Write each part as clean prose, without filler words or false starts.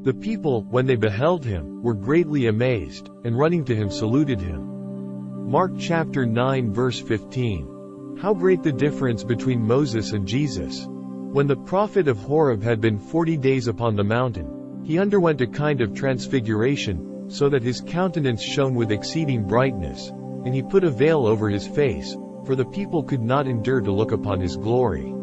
The people, when they beheld him, were greatly amazed, and running to him saluted him. Mark chapter 9 verse 15. How great the difference between Moses and Jesus! When the prophet of Horeb had been 40 days upon the mountain, he underwent a kind of transfiguration, so that his countenance shone with exceeding brightness, and he put a veil over his face, for the people could not endure to look upon his glory.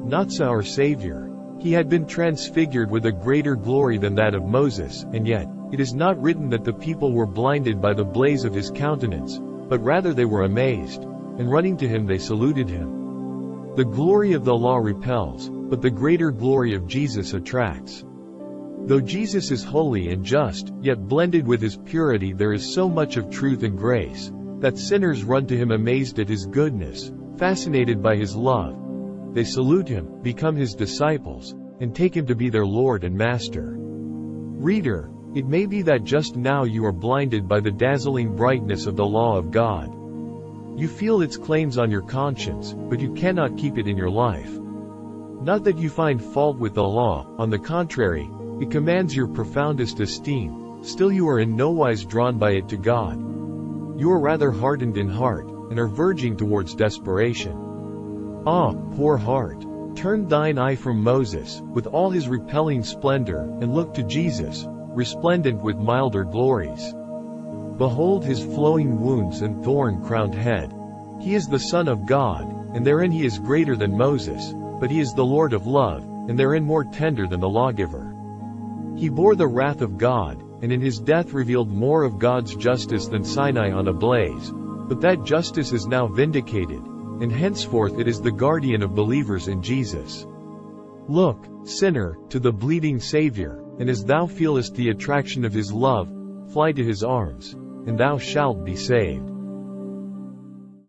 Not so our Savior. He had been transfigured with a greater glory than that of Moses, and yet, it is not written that the people were blinded by the blaze of his countenance, but rather they were amazed, and running to him they saluted him. The glory of the law repels, but the greater glory of Jesus attracts. Though Jesus is holy and just, yet blended with his purity there is so much of truth and grace, that sinners run to him amazed at his goodness, fascinated by his love. They salute him, become his disciples, and take him to be their Lord and Master. Reader, it may be that just now you are blinded by the dazzling brightness of the law of God. You feel its claims on your conscience, but you cannot keep it in your life. Not that you find fault with the law, on the contrary, it commands your profoundest esteem, still you are in no wise drawn by it to God. You are rather hardened in heart, and are verging towards desperation. Ah, poor heart! Turn thine eye from Moses, with all his repelling splendor, and look to Jesus, resplendent with milder glories. Behold his flowing wounds and thorn-crowned head. He is the Son of God, and therein he is greater than Moses, but he is the Lord of love, and therein more tender than the lawgiver. He bore the wrath of God, and in his death revealed more of God's justice than Sinai on a blaze, but that justice is now vindicated, and henceforth it is the guardian of believers in Jesus. Look, sinner, to the bleeding Savior, and as thou feelest the attraction of his love, fly to his arms, and thou shalt be saved.